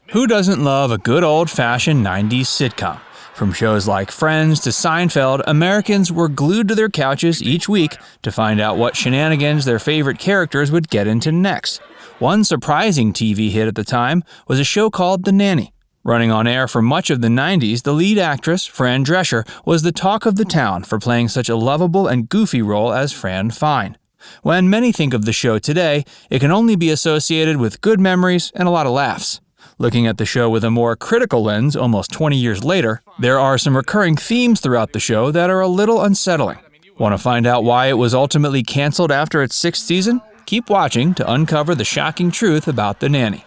Who doesn't love a good old-fashioned 90s sitcom? From shows like Friends to Seinfeld, Americans were glued to their couches each week to find out what shenanigans their favorite characters would get into next. One surprising TV hit at the time was a show called The Nanny. Running on air for much of the 90s, the lead actress, Fran Dreschler, was the talk of the town for playing such a lovable and goofy role as Fran Fine. When many think of the show today, it can only be associated with good memories and a lot of laughs. Looking at the show with a more critical lens almost 20 years later, there are some recurring themes throughout the show that are a little unsettling. Want to find out why it was ultimately canceled after its 6th season? Keep watching to uncover the shocking truth about The Nanny.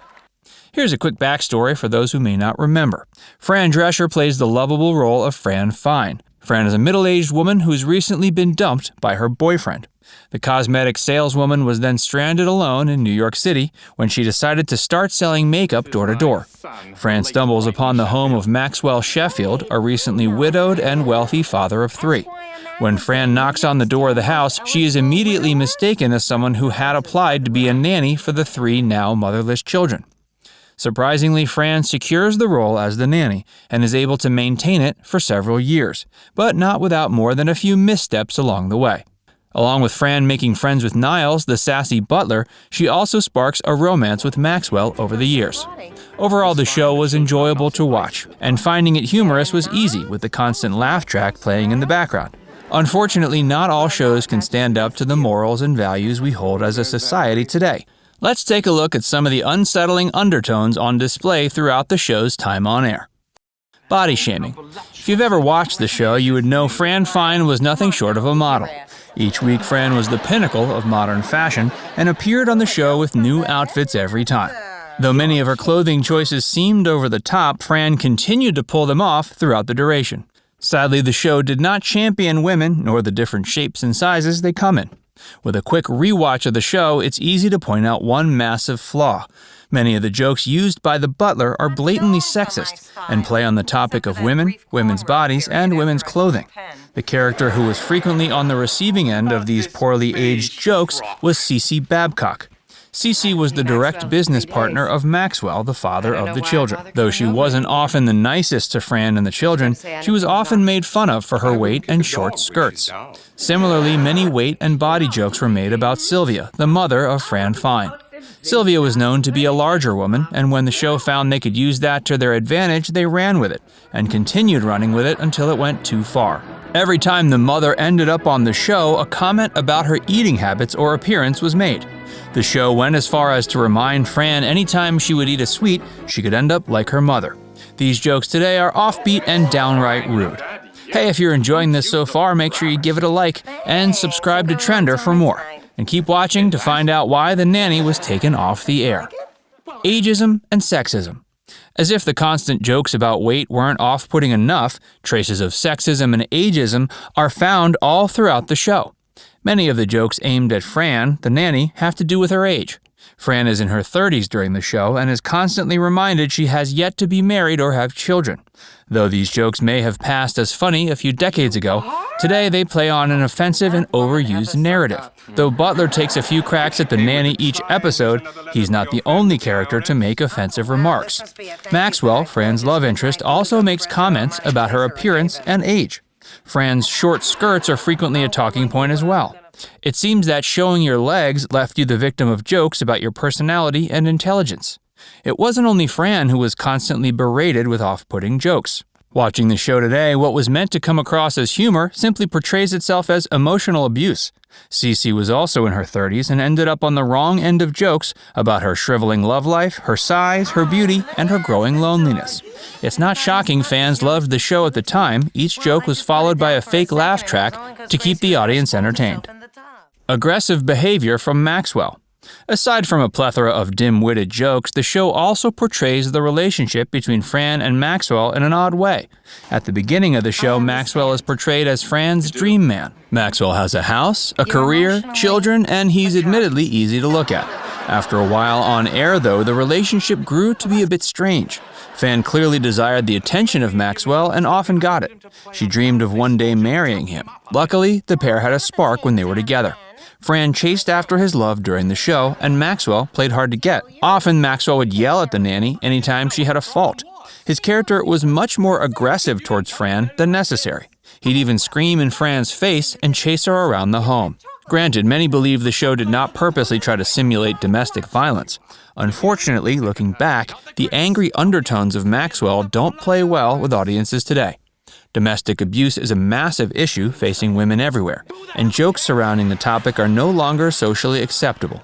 Here's a quick backstory for those who may not remember. Fran Dreschler plays the lovable role of Fran Fine. Fran is a middle-aged woman who's recently been dumped by her boyfriend. The cosmetic saleswoman was then stranded alone in New York City when she decided to start selling makeup door to door. Fran stumbles upon the home of Maxwell Sheffield, a recently widowed and wealthy father of 3. When Fran knocks on the door of the house, she is immediately mistaken as someone who had applied to be a nanny for the 3 now motherless children. Surprisingly, Fran secures the role as the nanny and is able to maintain it for several years, but not without more than a few missteps along the way. Along with Fran making friends with Niles, the sassy butler, she also sparks a romance with Maxwell over the years. Overall, the show was enjoyable to watch, and finding it humorous was easy with the constant laugh track playing in the background. Unfortunately, not all shows can stand up to the morals and values we hold as a society today. Let's take a look at some of the unsettling undertones on display throughout the show's time on air. Body shaming. If you've ever watched the show, you would know Fran Fine was nothing short of a model. Each week, Fran was the pinnacle of modern fashion and appeared on the show with new outfits every time. Though many of her clothing choices seemed over the top, Fran continued to pull them off throughout the duration. Sadly, the show did not champion women nor the different shapes and sizes they come in. With a quick rewatch of the show, it's easy to point out one massive flaw. Many of the jokes used by the butler are blatantly sexist and play on the topic of women, women's bodies, and women's clothing. The character who was frequently on the receiving end of these poorly aged jokes was Cece Babcock. Cece was the direct business partner of Maxwell, the father of the children. Though she wasn't often the nicest to Fran and the children, she was often made fun of for her weight and short skirts. Similarly, many weight and body jokes were made about Sylvia, the mother of Fran Fine. Sylvia was known to be a larger woman, and when the show found they could use that to their advantage, they ran with it, and continued running with it until it went too far. Every time the mother ended up on the show, a comment about her eating habits or appearance was made. The show went as far as to remind Fran anytime she would eat a sweet, she could end up like her mother. These jokes today are offbeat and downright rude. Hey, if you're enjoying this so far, make sure you give it a like and subscribe to Trender for more. And keep watching to find out why The Nanny was taken off the air. Ageism and sexism. As if the constant jokes about weight weren't off-putting enough, traces of sexism and ageism are found all throughout the show. Many of the jokes aimed at Fran, the nanny, have to do with her age. Fran is in her 30s during the show and is constantly reminded she has yet to be married or have children. Though these jokes may have passed as funny a few decades ago, today they play on an offensive and overused narrative. Though Butler takes a few cracks at the nanny each episode, he's not the only character to make offensive remarks. Maxwell, Fran's love interest, also makes comments about her appearance and age. Fran's short skirts are frequently a talking point as well. It seems that showing your legs left you the victim of jokes about your personality and intelligence. It wasn't only Fran who was constantly berated with off-putting jokes. Watching the show today, what was meant to come across as humor simply portrays itself as emotional abuse. Cece was also in her 30s and ended up on the wrong end of jokes about her shriveling love life, her size, her beauty, and her growing loneliness. It's not shocking fans loved the show at the time. Each joke was followed by a fake laugh track to keep the audience entertained. Aggressive behavior from Maxwell. Aside from a plethora of dim-witted jokes, the show also portrays the relationship between Fran and Maxwell in an odd way. At the beginning of the show, Maxwell is portrayed as Fran's dream man. Maxwell has a house, a career, children, and he's admittedly easy to look at. After a while on air, though, the relationship grew to be a bit strange. Fran clearly desired the attention of Maxwell and often got it. She dreamed of one day marrying him. Luckily, the pair had a spark when they were together. Fran chased after his love during the show, and Maxwell played hard to get. Often, Maxwell would yell at the nanny anytime she had a fault. His character was much more aggressive towards Fran than necessary. He'd even scream in Fran's face and chase her around the home. Granted, many believe the show did not purposely try to simulate domestic violence. Unfortunately, looking back, the angry undertones of Maxwell don't play well with audiences today. Domestic abuse is a massive issue facing women everywhere, and jokes surrounding the topic are no longer socially acceptable.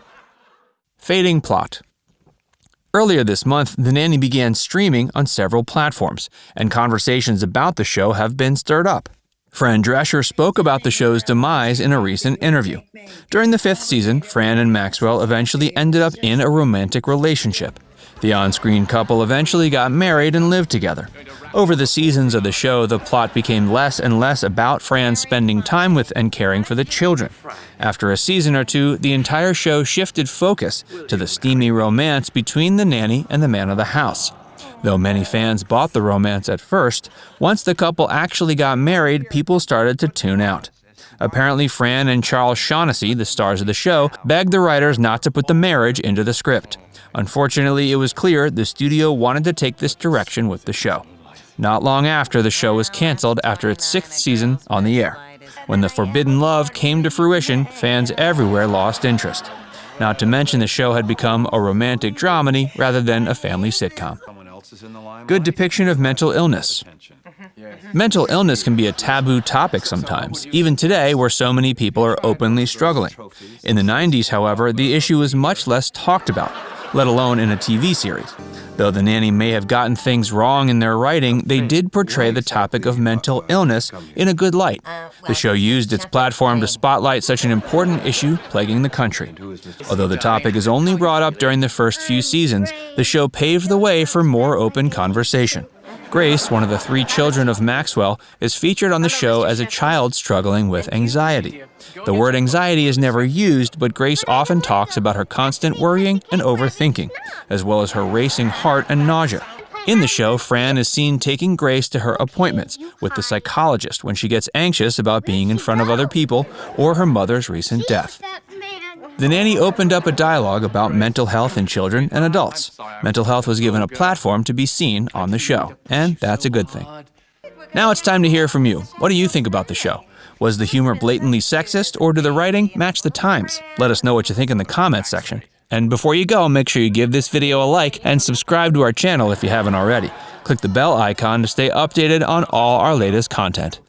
Fading plot. Earlier this month, The Nanny began streaming on several platforms, and conversations about the show have been stirred up. Fran Dreschler spoke about the show's demise in a recent interview. During the 5th season, Fran and Maxwell eventually ended up in a romantic relationship. The on-screen couple eventually got married and lived together. Over the seasons of the show, the plot became less and less about Fran spending time with and caring for the children. After a season or two, the entire show shifted focus to the steamy romance between the nanny and the man of the house. Though many fans bought the romance at first, once the couple actually got married, people started to tune out. Apparently, Fran and Charles Shaughnessy, the stars of the show, begged the writers not to put the marriage into the script. Unfortunately, it was clear the studio wanted to take this direction with the show. Not long after, the show was canceled after its 6th season on the air. When the forbidden love came to fruition, fans everywhere lost interest. Not to mention the show had become a romantic dramedy rather than a family sitcom. Good depiction of mental illness. Mental illness can be a taboo topic sometimes, even today where so many people are openly struggling. In the 90s, however, the issue was much less talked about, let alone in a TV series. Though The Nanny may have gotten things wrong in their writing, they did portray the topic of mental illness in a good light. The show used its platform to spotlight such an important issue plaguing the country. Although the topic is only brought up during the first few seasons, the show paved the way for more open conversation. Grace, one of the 3 children of Maxwell, is featured on the show as a child struggling with anxiety. The word anxiety is never used, but Grace often talks about her constant worrying and overthinking, as well as her racing heart and nausea. In the show, Fran is seen taking Grace to her appointments with the psychologist when she gets anxious about being in front of other people or her mother's recent death. The Nanny opened up a dialogue about mental health in children and adults. Mental health was given a platform to be seen on the show, and that's a good thing. Now it's time to hear from you. What do you think about the show? Was the humor blatantly sexist, or did the writing match the times? Let us know what you think in the comments section. And before you go, make sure you give this video a like and subscribe to our channel if you haven't already. Click the bell icon to stay updated on all our latest content.